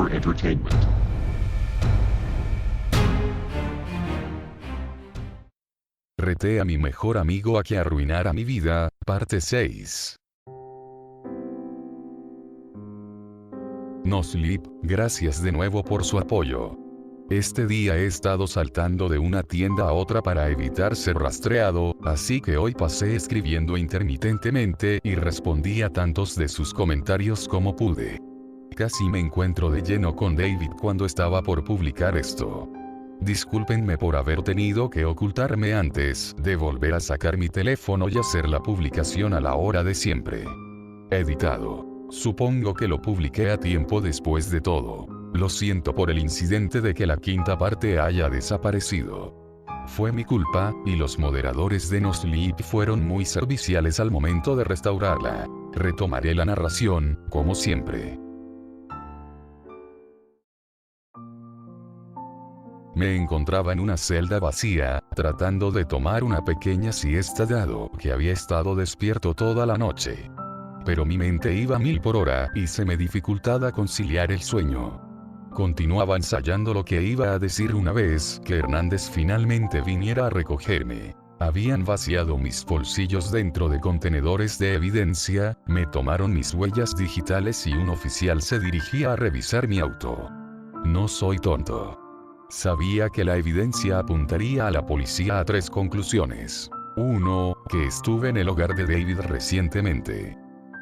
for entertainment. Reté a mi mejor amigo a que arruinara mi vida, parte 6. NoSleep, gracias de nuevo por su apoyo. Este día he estado saltando de una tienda a otra para evitar ser rastreado, así que hoy pasé escribiendo intermitentemente y respondí a tantos de sus comentarios como pude. Casi me encuentro de lleno con David cuando estaba por publicar esto. Discúlpenme por haber tenido que ocultarme antes de volver a sacar mi teléfono y hacer la publicación a la hora de siempre. Editado. Supongo que lo publiqué a tiempo después de todo. Lo siento por el incidente de que la quinta parte haya desaparecido. Fue mi culpa, y los moderadores de NoSleep fueron muy serviciales al momento de restaurarla. Retomaré la narración, como siempre. Me encontraba en una celda vacía, tratando de tomar una pequeña siesta dado que había estado despierto toda la noche. Pero mi mente iba a 1000 por hora y se me dificultaba conciliar el sueño. Continuaba ensayando lo que iba a decir una vez que Hernández finalmente viniera a recogerme. Habían vaciado mis bolsillos dentro de contenedores de evidencia, me tomaron mis huellas digitales y un oficial se dirigía a revisar mi auto. No soy tonto. Sabía que la evidencia apuntaría a la policía a 3 conclusiones. 1. Que estuve en el hogar de David recientemente.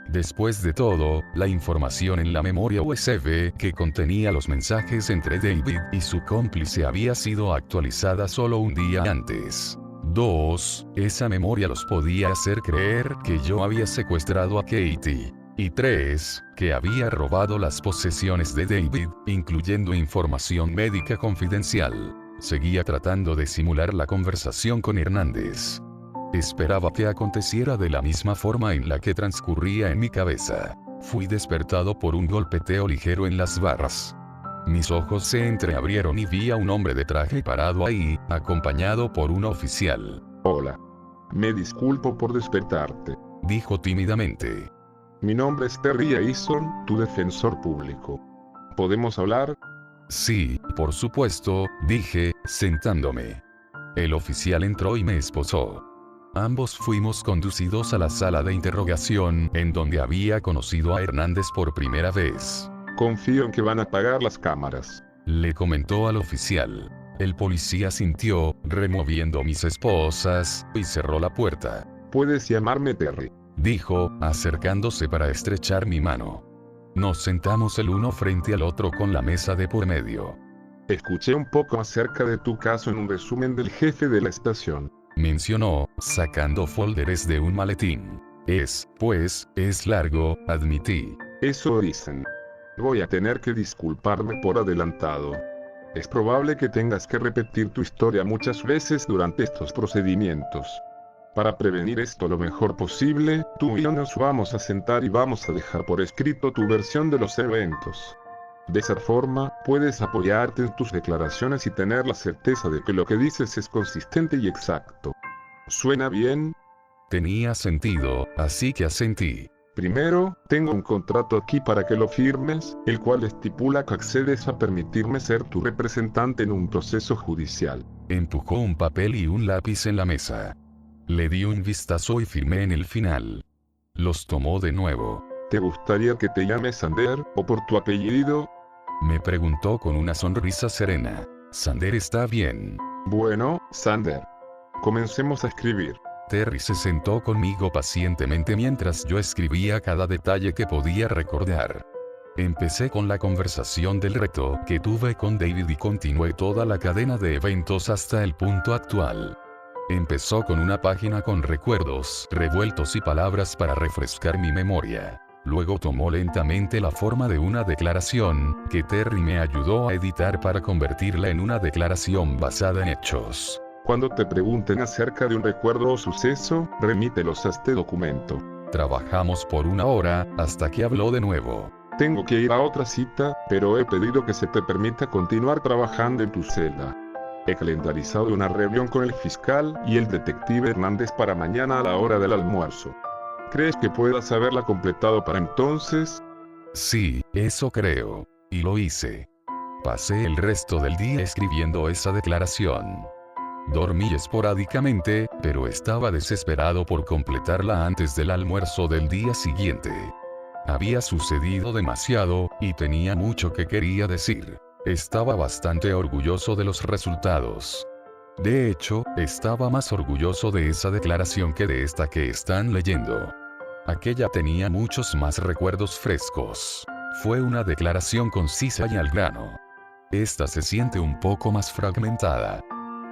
Después de todo, la información en la memoria USB que contenía los mensajes entre David y su cómplice había sido actualizada solo un día antes. 2. Esa memoria los podía hacer creer que yo había secuestrado a Katie. Y 3. Que había robado las posesiones de David, incluyendo información médica confidencial. Seguía tratando de simular la conversación con Hernández. Esperaba que aconteciera de la misma forma en la que transcurría en mi cabeza. Fui despertado por un golpeteo ligero en las barras. Mis ojos se entreabrieron y vi a un hombre de traje parado ahí, acompañado por un oficial. Hola. Me disculpo por despertarte. Dijo tímidamente. Mi nombre es Terry Eason, tu defensor público. ¿Podemos hablar? Sí, por supuesto, dije, sentándome. El oficial entró y me esposó. Ambos fuimos conducidos a la sala de interrogación, en donde había conocido a Hernández por primera vez. Confío en que van a apagar las cámaras. Le comentó al oficial. El policía sintió, removiendo mis esposas, y cerró la puerta. Puedes llamarme Terry. Dijo, acercándose para estrechar mi mano. Nos sentamos el uno frente al otro con la mesa de por medio. Escuché un poco acerca de tu caso en un resumen del jefe de la estación. Mencionó, sacando folders de un maletín. Es largo, admití. Eso dicen. Voy a tener que disculparme por adelantado. Es probable que tengas que repetir tu historia muchas veces durante estos procedimientos. Para prevenir esto lo mejor posible, tú y yo nos vamos a sentar y vamos a dejar por escrito tu versión de los eventos. De esa forma, puedes apoyarte en tus declaraciones y tener la certeza de que lo que dices es consistente y exacto. ¿Suena bien? Tenía sentido, así que asentí. Primero, tengo un contrato aquí para que lo firmes, el cual estipula que accedes a permitirme ser tu representante en un proceso judicial. Empujó un papel y un lápiz en la mesa. Le di un vistazo y firmé en el final. Los tomó de nuevo. ¿Te gustaría que te llame Sander, o por tu apellido? Me preguntó con una sonrisa serena. Sander está bien. Bueno, Sander. Comencemos a escribir. Terry se sentó conmigo pacientemente mientras yo escribía cada detalle que podía recordar. Empecé con la conversación del reto que tuve con David y continué toda la cadena de eventos hasta el punto actual. Empezó con una página con recuerdos revueltos y palabras para refrescar mi memoria. Luego tomó lentamente la forma de una declaración, que Terry me ayudó a editar para convertirla en una declaración basada en hechos. Cuando te pregunten acerca de un recuerdo o suceso, remítelos a este documento. Trabajamos por 1 hora, hasta que habló de nuevo. Tengo que ir a otra cita, pero he pedido que se te permita continuar trabajando en tu celda. He calendarizado una reunión con el fiscal y el detective Hernández para mañana a la hora del almuerzo. ¿Crees que puedas haberla completado para entonces? Sí, eso creo. Y lo hice. Pasé el resto del día escribiendo esa declaración. Dormí esporádicamente, pero estaba desesperado por completarla antes del almuerzo del día siguiente. Había sucedido demasiado, y tenía mucho que quería decir. Estaba bastante orgulloso de los resultados. De hecho, estaba más orgulloso de esa declaración que de esta que están leyendo. Aquella tenía muchos más recuerdos frescos. Fue una declaración concisa y al grano. Esta se siente un poco más fragmentada.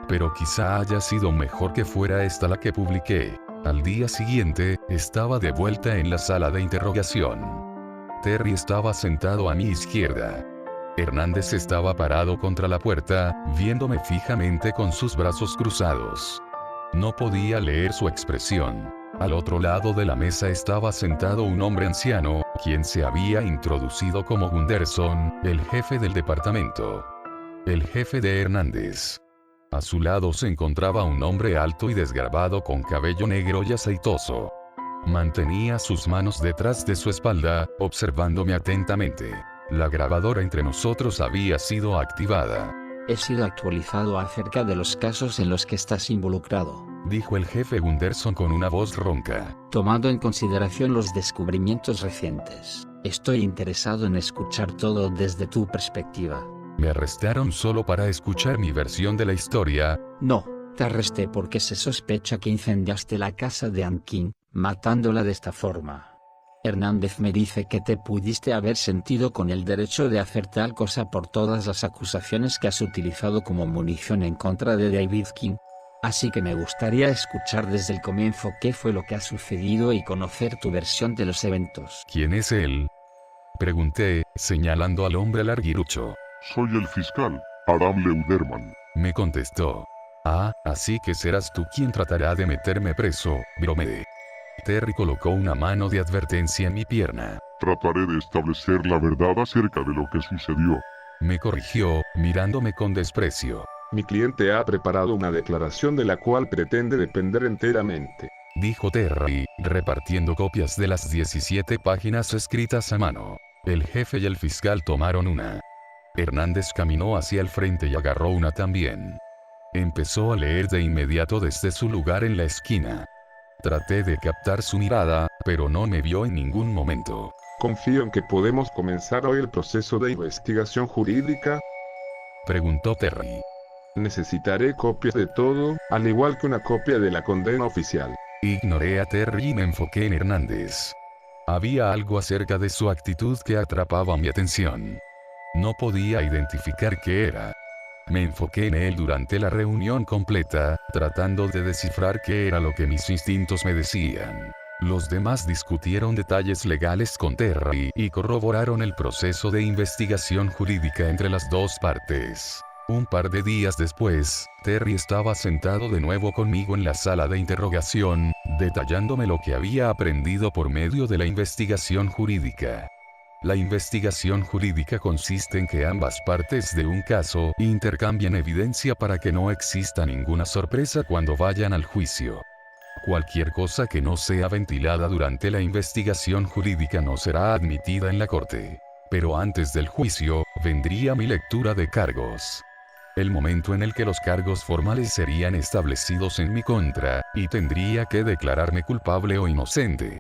Pero quizá haya sido mejor que fuera esta la que publiqué. Al día siguiente, estaba de vuelta en la sala de interrogación. Terry estaba sentado a mi izquierda. Hernández estaba parado contra la puerta, viéndome fijamente con sus brazos cruzados. No podía leer su expresión. Al otro lado de la mesa estaba sentado un hombre anciano, quien se había introducido como Gunderson, el jefe del departamento. El jefe de Hernández. A su lado se encontraba un hombre alto y desgarbado con cabello negro y aceitoso. Mantenía sus manos detrás de su espalda, observándome atentamente. La grabadora entre nosotros había sido activada. He sido actualizado acerca de los casos en los que estás involucrado, dijo el jefe Gunderson con una voz ronca. Tomando en consideración los descubrimientos recientes, estoy interesado en escuchar todo desde tu perspectiva. ¿Me arrestaron solo para escuchar mi versión de la historia? No, te arresté porque se sospecha que incendiaste la casa de Ann King, matándola de esta forma. Hernández me dice que te pudiste haber sentido con el derecho de hacer tal cosa por todas las acusaciones que has utilizado como munición en contra de David King. Así que me gustaría escuchar desde el comienzo qué fue lo que ha sucedido y conocer tu versión de los eventos. ¿Quién es él?, pregunté, señalando al hombre larguirucho. Soy el fiscal, Adam Leuderman, me contestó. Ah, así que serás tú quien tratará de meterme preso, bromeé. Terry colocó una mano de advertencia en mi pierna. Trataré de establecer la verdad acerca de lo que sucedió. Me corrigió, mirándome con desprecio. Mi cliente ha preparado una declaración de la cual pretende depender enteramente, dijo Terry, repartiendo copias de las 17 páginas escritas a mano. El jefe y el fiscal tomaron una. Hernández caminó hacia el frente y agarró una también. Empezó a leer de inmediato desde su lugar en la esquina. Traté de captar su mirada, pero no me vio en ningún momento. Confío en que podemos comenzar hoy el proceso de investigación jurídica, preguntó Terry. Necesitaré copias de todo, al igual que una copia de la condena oficial. Ignoré a Terry y me enfoqué en Hernández. Había algo acerca de su actitud que atrapaba mi atención. No podía identificar qué era. Me enfoqué en él durante la reunión completa, tratando de descifrar qué era lo que mis instintos me decían. Los demás discutieron detalles legales con Terry y corroboraron el proceso de investigación jurídica entre las dos partes. Un par de días después, Terry estaba sentado de nuevo conmigo en la sala de interrogación, detallándome lo que había aprendido por medio de la investigación jurídica. La investigación jurídica consiste en que ambas partes de un caso intercambian evidencia para que no exista ninguna sorpresa cuando vayan al juicio. Cualquier cosa que no sea ventilada durante la investigación jurídica no será admitida en la corte. Pero antes del juicio, vendría mi lectura de cargos. El momento en el que los cargos formales serían establecidos en mi contra, y tendría que declararme culpable o inocente.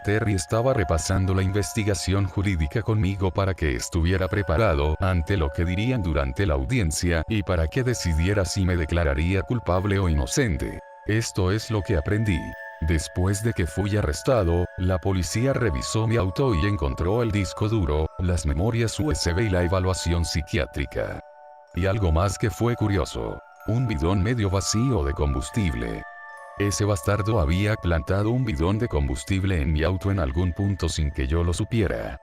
Terry estaba repasando la investigación jurídica conmigo para que estuviera preparado ante lo que dirían durante la audiencia y para que decidiera si me declararía culpable o inocente. Esto es lo que aprendí. Después de que fui arrestado, la policía revisó mi auto y encontró el disco duro, las memorias USB y la evaluación psiquiátrica. Y algo más que fue curioso. Un bidón medio vacío de combustible. Ese bastardo había plantado un bidón de combustible en mi auto en algún punto sin que yo lo supiera.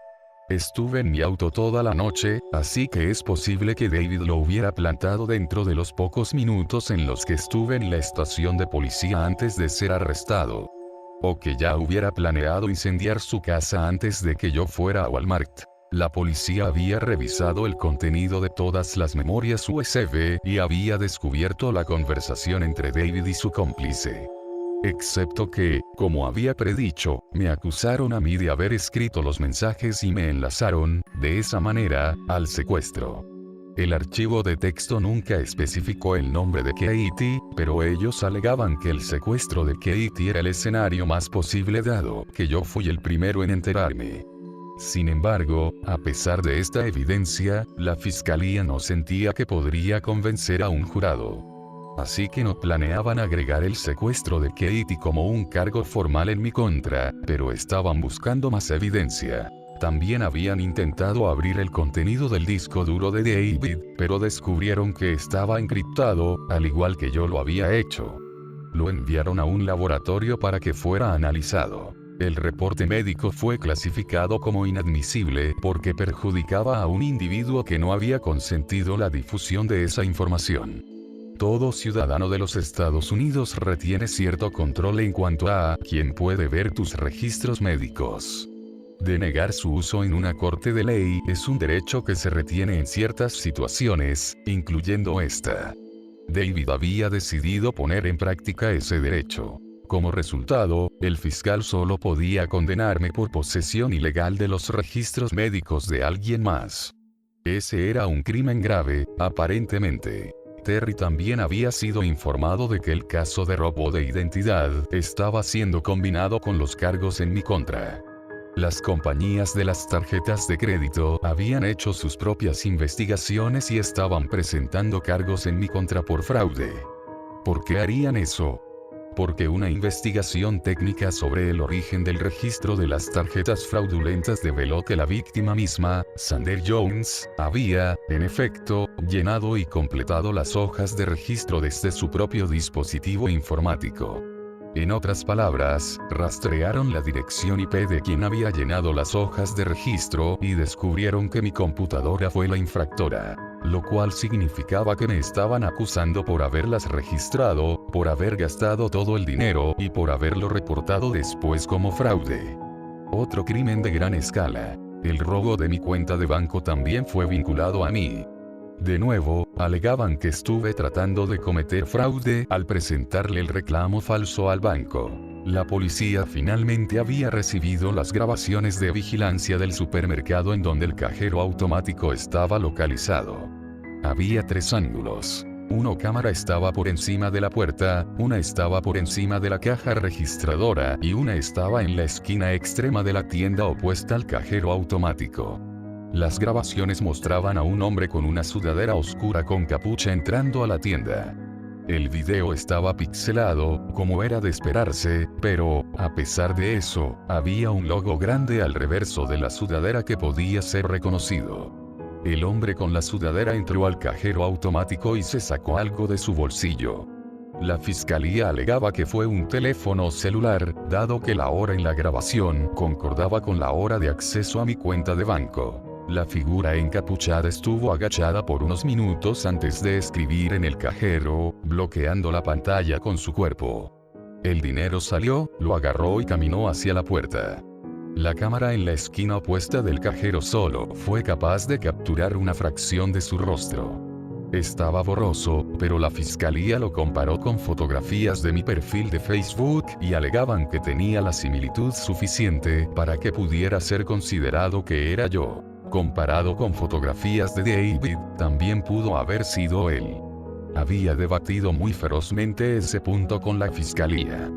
Estuve en mi auto toda la noche, así que es posible que David lo hubiera plantado dentro de los pocos minutos en los que estuve en la estación de policía antes de ser arrestado. O que ya hubiera planeado incendiar su casa antes de que yo fuera a Walmart. La policía había revisado el contenido de todas las memorias USB y había descubierto la conversación entre David y su cómplice. Excepto que, como había predicho, me acusaron a mí de haber escrito los mensajes y me enlazaron, de esa manera, al secuestro. El archivo de texto nunca especificó el nombre de Katie, pero ellos alegaban que el secuestro de Katie era el escenario más posible dado que yo fui el primero en enterarme. Sin embargo, a pesar de esta evidencia, la fiscalía no sentía que podría convencer a un jurado. Así que no planeaban agregar el secuestro de Katie como un cargo formal en mi contra, pero estaban buscando más evidencia. También habían intentado abrir el contenido del disco duro de David, pero descubrieron que estaba encriptado, al igual que yo lo había hecho. Lo enviaron a un laboratorio para que fuera analizado. El reporte médico fue clasificado como inadmisible porque perjudicaba a un individuo que no había consentido la difusión de esa información. Todo ciudadano de los Estados Unidos retiene cierto control en cuanto a quién puede ver tus registros médicos. Denegar su uso en una corte de ley es un derecho que se retiene en ciertas situaciones, incluyendo esta. David había decidido poner en práctica ese derecho. Como resultado, el fiscal solo podía condenarme por posesión ilegal de los registros médicos de alguien más. Ese era un crimen grave, aparentemente. Terry también había sido informado de que el caso de robo de identidad estaba siendo combinado con los cargos en mi contra. Las compañías de las tarjetas de crédito habían hecho sus propias investigaciones y estaban presentando cargos en mi contra por fraude. ¿Por qué harían eso? Porque una investigación técnica sobre el origen del registro de las tarjetas fraudulentas develó que la víctima misma, Sander Jones, había, en efecto, llenado y completado las hojas de registro desde su propio dispositivo informático. En otras palabras, rastrearon la dirección IP de quien había llenado las hojas de registro y descubrieron que mi computadora fue la infractora, lo cual significaba que me estaban acusando por haberlas registrado, por haber gastado todo el dinero y por haberlo reportado después como fraude. Otro crimen de gran escala. El robo de mi cuenta de banco también fue vinculado a mí. De nuevo, alegaban que estuve tratando de cometer fraude al presentarle el reclamo falso al banco. La policía finalmente había recibido las grabaciones de vigilancia del supermercado en donde el cajero automático estaba localizado. Había 3 ángulos. Una cámara estaba por encima de la puerta, una estaba por encima de la caja registradora y una estaba en la esquina extrema de la tienda opuesta al cajero automático. Las grabaciones mostraban a un hombre con una sudadera oscura con capucha entrando a la tienda. El video estaba pixelado, como era de esperarse, pero, a pesar de eso, había un logo grande al reverso de la sudadera que podía ser reconocido. El hombre con la sudadera entró al cajero automático y se sacó algo de su bolsillo. La fiscalía alegaba que fue un teléfono celular, dado que la hora en la grabación concordaba con la hora de acceso a mi cuenta de banco. La figura encapuchada estuvo agachada por unos minutos antes de escribir en el cajero, bloqueando la pantalla con su cuerpo. El dinero salió, lo agarró y caminó hacia la puerta. La cámara en la esquina opuesta del cajero solo fue capaz de capturar una fracción de su rostro. Estaba borroso, pero la fiscalía lo comparó con fotografías de mi perfil de Facebook y alegaban que tenía la similitud suficiente para que pudiera ser considerado que era yo. Comparado con fotografías de David, también pudo haber sido él. Había debatido muy ferozmente ese punto con la fiscalía.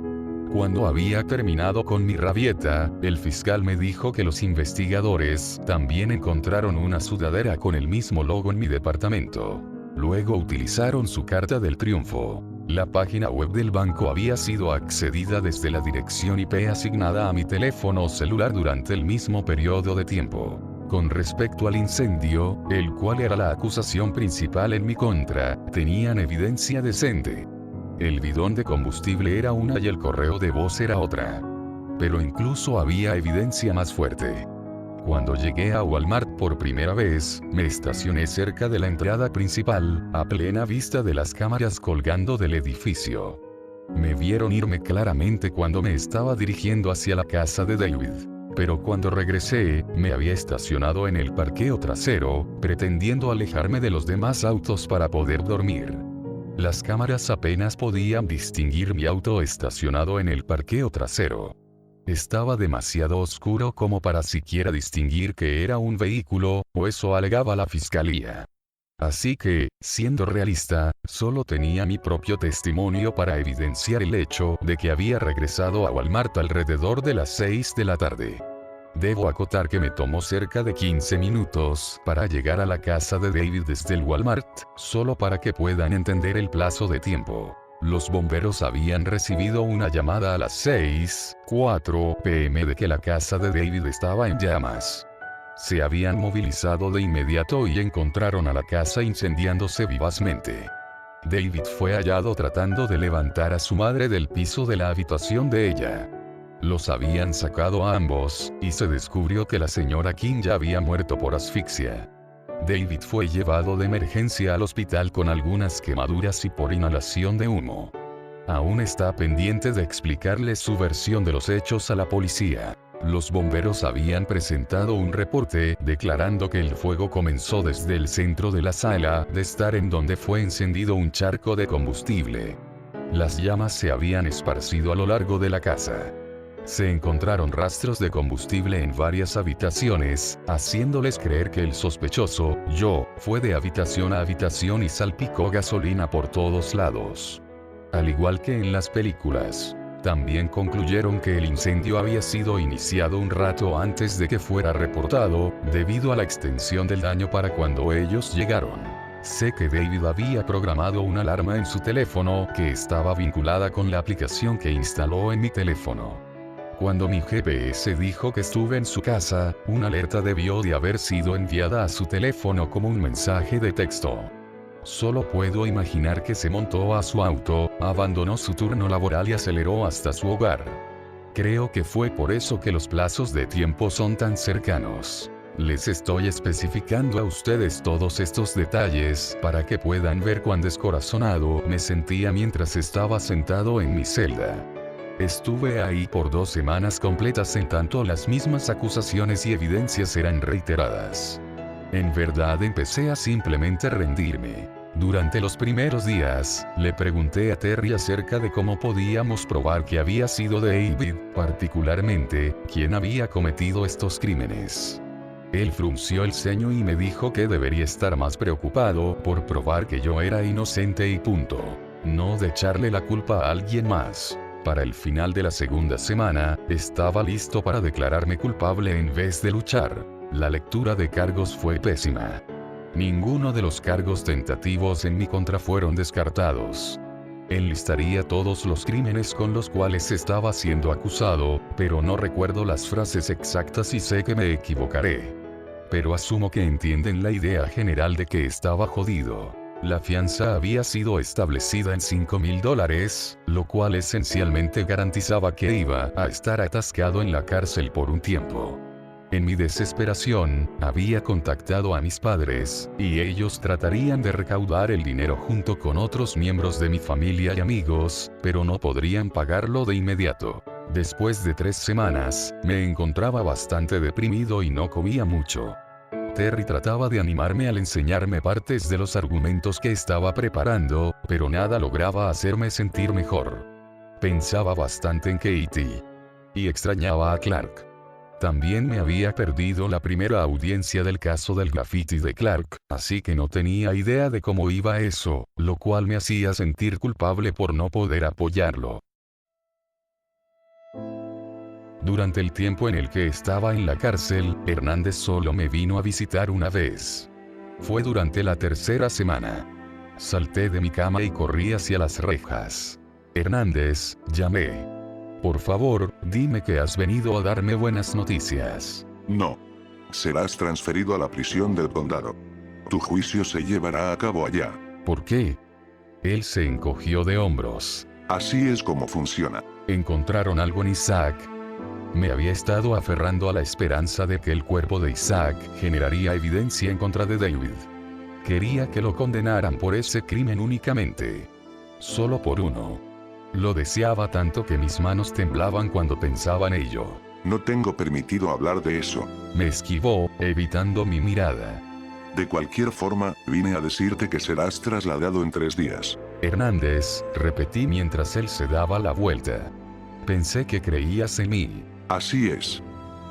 Cuando había terminado con mi rabieta, el fiscal me dijo que los investigadores también encontraron una sudadera con el mismo logo en mi departamento. Luego utilizaron su carta del triunfo. La página web del banco había sido accedida desde la dirección IP asignada a mi teléfono celular durante el mismo periodo de tiempo. Con respecto al incendio, el cual era la acusación principal en mi contra, tenían evidencia decente. El bidón de combustible era una y el correo de voz era otra. Pero incluso había evidencia más fuerte. Cuando llegué a Walmart por primera vez, me estacioné cerca de la entrada principal, a plena vista de las cámaras colgando del edificio. Me vieron irme claramente cuando me estaba dirigiendo hacia la casa de David. Pero cuando regresé, me había estacionado en el parqueo trasero, pretendiendo alejarme de los demás autos para poder dormir. Las cámaras apenas podían distinguir mi auto estacionado en el parqueo trasero. Estaba demasiado oscuro como para siquiera distinguir que era un vehículo, o eso alegaba la fiscalía. Así que, siendo realista, solo tenía mi propio testimonio para evidenciar el hecho de que había regresado a Walmart alrededor de las 6 de la tarde. Debo acotar que me tomó cerca de 15 minutos para llegar a la casa de David desde el Walmart, solo para que puedan entender el plazo de tiempo. Los bomberos habían recibido una llamada a las 6:04 p.m. de que la casa de David estaba en llamas. Se habían movilizado de inmediato y encontraron a la casa incendiándose vivazmente. David fue hallado tratando de levantar a su madre del piso de la habitación de ella. Los habían sacado a ambos, y se descubrió que la señora King ya había muerto por asfixia. David fue llevado de emergencia al hospital con algunas quemaduras y por inhalación de humo. Aún está pendiente de explicarle su versión de los hechos a la policía. Los bomberos habían presentado un reporte declarando que el fuego comenzó desde el centro de la sala de estar en donde fue encendido un charco de combustible. Las llamas se habían esparcido a lo largo de la casa. Se encontraron rastros de combustible en varias habitaciones, haciéndoles creer que el sospechoso, Joe, fue de habitación a habitación y salpicó gasolina por todos lados. Al igual que en las películas. También concluyeron que el incendio había sido iniciado un rato antes de que fuera reportado, debido a la extensión del daño para cuando ellos llegaron. Sé que David había programado una alarma en su teléfono que estaba vinculada con la aplicación que instaló en mi teléfono. Cuando mi GPS dijo que estuve en su casa, una alerta debió de haber sido enviada a su teléfono como un mensaje de texto. Solo puedo imaginar que se montó a su auto, abandonó su turno laboral y aceleró hasta su hogar. Creo que fue por eso que los plazos de tiempo son tan cercanos. Les estoy especificando a ustedes todos estos detalles para que puedan ver cuán descorazonado me sentía mientras estaba sentado en mi celda. Estuve ahí por 2 semanas completas en tanto las mismas acusaciones y evidencias eran reiteradas. En verdad empecé a simplemente rendirme. Durante los primeros días, le pregunté a Terry acerca de cómo podíamos probar que había sido David, particularmente, quien había cometido estos crímenes. Él frunció el ceño y me dijo que debería estar más preocupado por probar que yo era inocente y punto. No de echarle la culpa a alguien más. Para el final de la segunda semana, estaba listo para declararme culpable en vez de luchar. La lectura de cargos fue pésima. Ninguno de los cargos tentativos en mi contra fueron descartados. Enlistaría todos los crímenes con los cuales estaba siendo acusado, pero no recuerdo las frases exactas y sé que me equivocaré. Pero asumo que entienden la idea general de que estaba jodido. La fianza había sido establecida en $5,000, lo cual esencialmente garantizaba que iba a estar atascado en la cárcel por un tiempo. En mi desesperación, había contactado a mis padres, y ellos tratarían de recaudar el dinero junto con otros miembros de mi familia y amigos, pero no podrían pagarlo de inmediato. Después de 3 semanas, me encontraba bastante deprimido y no comía mucho. Terry trataba de animarme al enseñarme partes de los argumentos que estaba preparando, pero nada lograba hacerme sentir mejor. Pensaba bastante en Katie. Y extrañaba a Clark. También me había perdido la primera audiencia del caso del graffiti de Clark, así que no tenía idea de cómo iba eso, lo cual me hacía sentir culpable por no poder apoyarlo. Durante el tiempo en el que estaba en la cárcel, Hernández solo me vino a visitar una vez. Fue durante la 3ª semana. Salté de mi cama y corrí hacia las rejas. Hernández, llamé. Por favor, dime que has venido a darme buenas noticias. No. Serás transferido a la prisión del condado. Tu juicio se llevará a cabo allá. ¿Por qué? Él se encogió de hombros. Así es como funciona. ¿Encontraron algo en Isaac? Me había estado aferrando a la esperanza de que el cuerpo de Isaac generaría evidencia en contra de David. Quería que lo condenaran por ese crimen únicamente. Solo por uno. Lo deseaba tanto que mis manos temblaban cuando pensaba en ello. No tengo permitido hablar de eso. Me esquivó, evitando mi mirada. De cualquier forma, vine a decirte que serás trasladado en 3 días. Hernández, repetí mientras él se daba la vuelta. Pensé que creías en mí. Así es.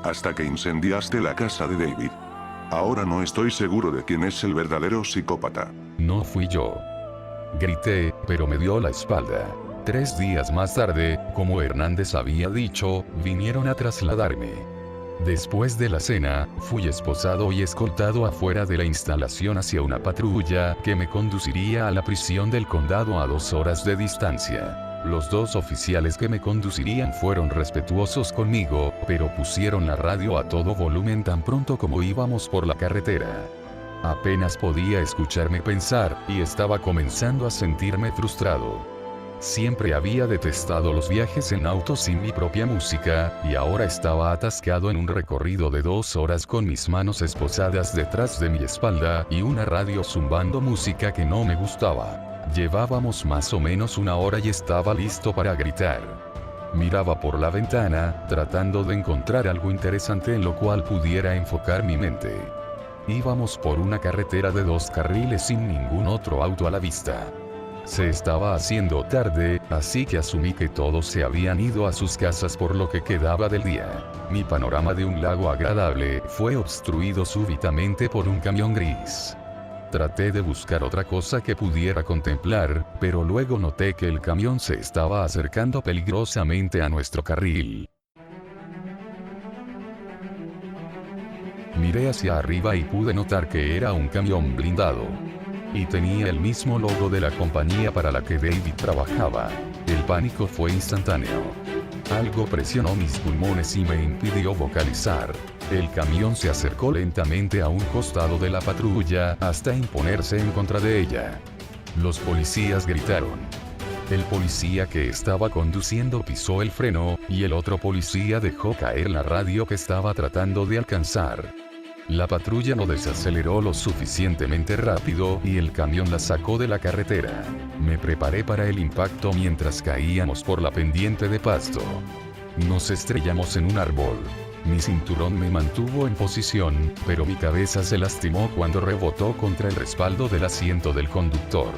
Hasta que incendiaste la casa de David. Ahora no estoy seguro de quién es el verdadero psicópata. No fui yo. Grité, pero me dio la espalda. 3 días más tarde, como Hernández había dicho, vinieron a trasladarme. Después de la cena, fui esposado y escoltado afuera de la instalación hacia una patrulla que me conduciría a la prisión del condado a 2 horas de distancia. Los 2 oficiales que me conducirían fueron respetuosos conmigo, pero pusieron la radio a todo volumen tan pronto como íbamos por la carretera. Apenas podía escucharme pensar, y estaba comenzando a sentirme frustrado. Siempre había detestado los viajes en auto sin mi propia música, y ahora estaba atascado en un recorrido de 2 horas con mis manos esposadas detrás de mi espalda y una radio zumbando música que no me gustaba. Llevábamos más o menos 1 hora y estaba listo para gritar. Miraba por la ventana, tratando de encontrar algo interesante en lo cual pudiera enfocar mi mente. Íbamos por una carretera de 2 carriles sin ningún otro auto a la vista. Se estaba haciendo tarde, así que asumí que todos se habían ido a sus casas por lo que quedaba del día. Mi panorama de un lago agradable fue obstruido súbitamente por un camión gris. Traté de buscar otra cosa que pudiera contemplar, pero luego noté que el camión se estaba acercando peligrosamente a nuestro carril. Miré hacia arriba y pude notar que era un camión blindado. Y tenía el mismo logo de la compañía para la que David trabajaba. El pánico fue instantáneo. Algo presionó mis pulmones y me impidió vocalizar. El camión se acercó lentamente a un costado de la patrulla hasta imponerse en contra de ella. Los policías gritaron. El policía que estaba conduciendo pisó el freno, y el otro policía dejó caer la radio que estaba tratando de alcanzar. La patrulla no desaceleró lo suficientemente rápido y el camión la sacó de la carretera. Me preparé para el impacto mientras caíamos por la pendiente de pasto. Nos estrellamos en un árbol. Mi cinturón me mantuvo en posición, pero mi cabeza se lastimó cuando rebotó contra el respaldo del asiento del conductor.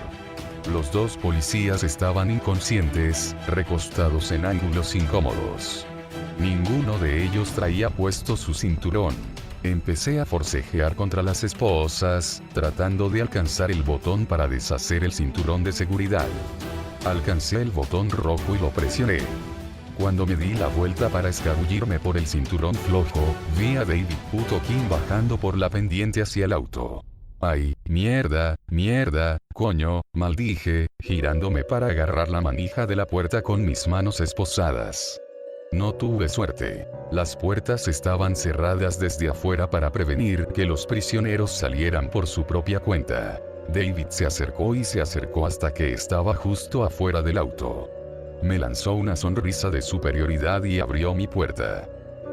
Los 2 policías estaban inconscientes, recostados en ángulos incómodos. Ninguno de ellos traía puesto su cinturón. Empecé a forcejear contra las esposas, tratando de alcanzar el botón para deshacer el cinturón de seguridad. Alcancé el botón rojo y lo presioné. Cuando me di la vuelta para escabullirme por el cinturón flojo, vi a David King bajando por la pendiente hacia el auto. ¡Ay, mierda, coño!, maldije, girándome para agarrar la manija de la puerta con mis manos esposadas. No tuve suerte. Las puertas estaban cerradas desde afuera para prevenir que los prisioneros salieran por su propia cuenta. David se acercó y se acercó hasta que estaba justo afuera del auto. Me lanzó una sonrisa de superioridad y abrió mi puerta.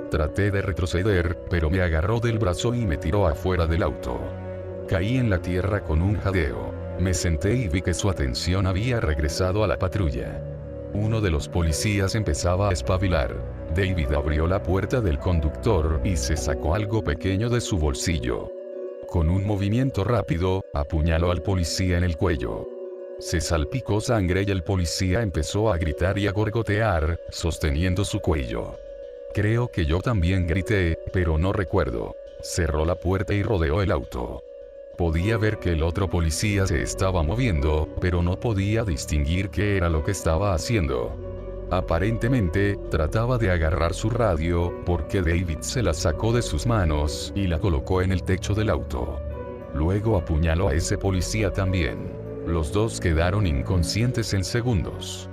Traté de retroceder, pero me agarró del brazo y me tiró afuera del auto. Caí en la tierra con un jadeo. Me senté y vi que su atención había regresado a la patrulla. Uno de los policías empezaba a espabilar. David abrió la puerta del conductor y se sacó algo pequeño de su bolsillo. Con un movimiento rápido, apuñaló al policía en el cuello. Se salpicó sangre y el policía empezó a gritar y a gorgotear, sosteniendo su cuello. Creo que yo también grité, pero no recuerdo. Cerró la puerta y rodeó el auto. Podía ver que el otro policía se estaba moviendo, pero no podía distinguir qué era lo que estaba haciendo. Aparentemente, trataba de agarrar su radio, porque David se la sacó de sus manos y la colocó en el techo del auto. Luego apuñaló a ese policía también. Los 2 quedaron inconscientes en segundos.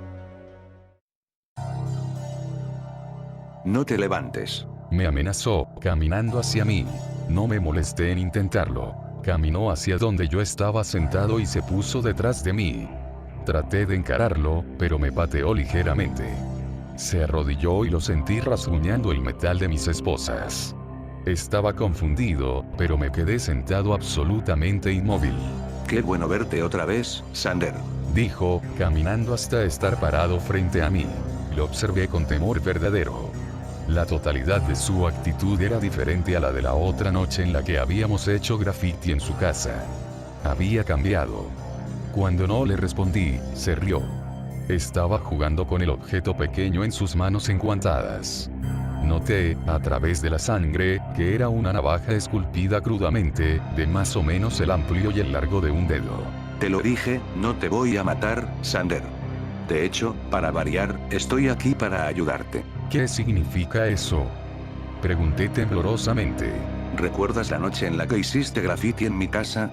No te levantes. Me amenazó, caminando hacia mí. No me molesté en intentarlo. Caminó hacia donde yo estaba sentado y se puso detrás de mí. Traté de encararlo, pero me pateó ligeramente. Se arrodilló y lo sentí rasguñando el metal de mis esposas. Estaba confundido, pero me quedé sentado absolutamente inmóvil. Qué bueno verte otra vez, Sander. Dijo, caminando hasta estar parado frente a mí. Lo observé con temor verdadero. La totalidad de su actitud era diferente a la de la otra noche en la que habíamos hecho graffiti en su casa. Había cambiado. Cuando no le respondí, se rió. Estaba jugando con el objeto pequeño en sus manos enguantadas. Noté, a través de la sangre, que era una navaja esculpida crudamente, de más o menos el amplio y el largo de un dedo. Te lo dije, no te voy a matar, Sander. De hecho, para variar, estoy aquí para ayudarte. ¿Qué significa eso? Pregunté temblorosamente. ¿Recuerdas la noche en la que hiciste graffiti en mi casa?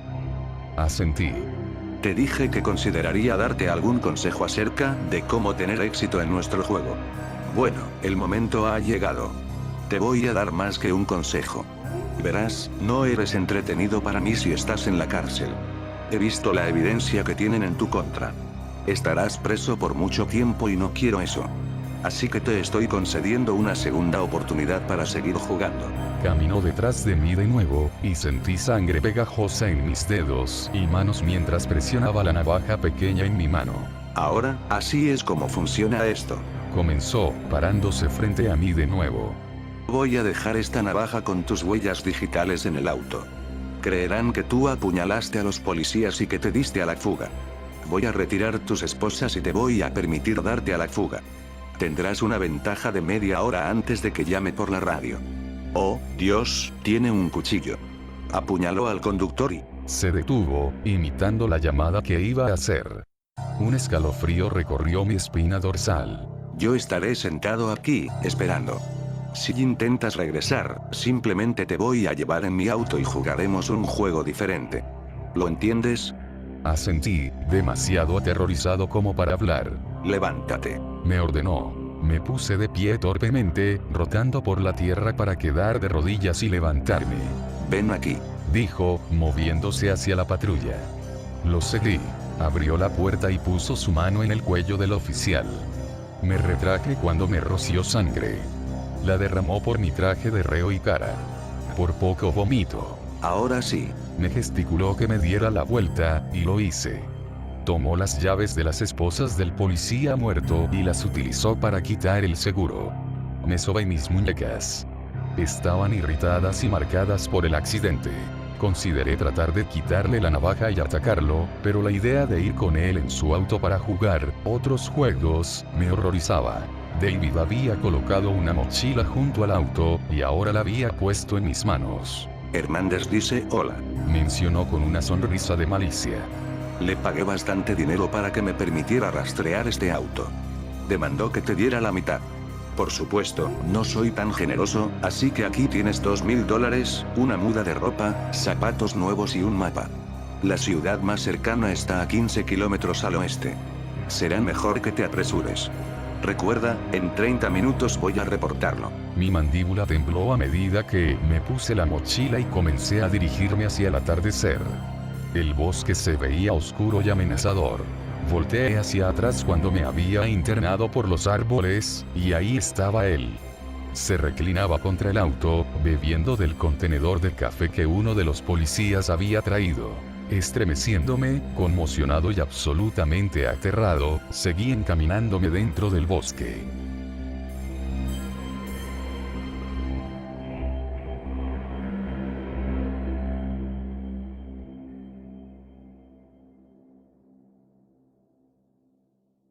Asentí. Te dije que consideraría darte algún consejo acerca de cómo tener éxito en nuestro juego. Bueno, el momento ha llegado. Te voy a dar más que un consejo. Verás, no eres entretenido para mí si estás en la cárcel. He visto la evidencia que tienen en tu contra. Estarás preso por mucho tiempo y no quiero eso. Así que te estoy concediendo una segunda oportunidad para seguir jugando. Caminó detrás de mí de nuevo, y sentí sangre pegajosa en mis dedos y manos mientras presionaba la navaja pequeña en mi mano. Ahora, así es como funciona esto. Comenzó, parándose frente a mí de nuevo. Voy a dejar esta navaja con tus huellas digitales en el auto. Creerán que tú apuñalaste a los policías y que te diste a la fuga. Voy a retirar tus esposas y te voy a permitir darte a la fuga. Tendrás una ventaja de media hora antes de que llame por la radio. Oh, Dios, tiene un cuchillo. Apuñaló al conductor y... Se detuvo, imitando la llamada que iba a hacer. Un escalofrío recorrió mi espina dorsal. Yo estaré sentado aquí, esperando. Si intentas regresar, simplemente te voy a llevar en mi auto y jugaremos un juego diferente. ¿Lo entiendes? Asentí, demasiado aterrorizado como para hablar. Levántate. Me ordenó. Me puse de pie torpemente, rotando por la tierra para quedar de rodillas y levantarme. Ven aquí. Dijo, moviéndose hacia la patrulla. Lo seguí. Abrió la puerta y puso su mano en el cuello del oficial. Me retraje cuando me roció sangre. La derramó por mi traje de reo y cara. Por poco vomito. Ahora sí. Me gesticuló que me diera la vuelta, y lo hice. Tomó las llaves de las esposas del policía muerto y las utilizó para quitar el seguro. Me sobé mis muñecas. Estaban irritadas y marcadas por el accidente. Consideré tratar de quitarle la navaja y atacarlo, pero la idea de ir con él en su auto para jugar otros juegos me horrorizaba. David había colocado una mochila junto al auto, y ahora la había puesto en mis manos. Hernández dice hola. Mencionó con una sonrisa de malicia. Le pagué bastante dinero para que me permitiera rastrear este auto. Demandó que te diera la mitad. Por supuesto, no soy tan generoso, así que aquí tienes $2,000, una muda de ropa, zapatos nuevos y un mapa. La ciudad más cercana está a 15 kilómetros al oeste. Será mejor que te apresures. Recuerda, en 30 minutos voy a reportarlo. Mi mandíbula tembló a medida que me puse la mochila y comencé a dirigirme hacia el atardecer. El bosque se veía oscuro y amenazador. Volteé hacia atrás cuando me había internado por los árboles, y ahí estaba él. Se reclinaba contra el auto, bebiendo del contenedor de café que uno de los policías había traído. Estremeciéndome, conmocionado y absolutamente aterrado, seguí encaminándome dentro del bosque.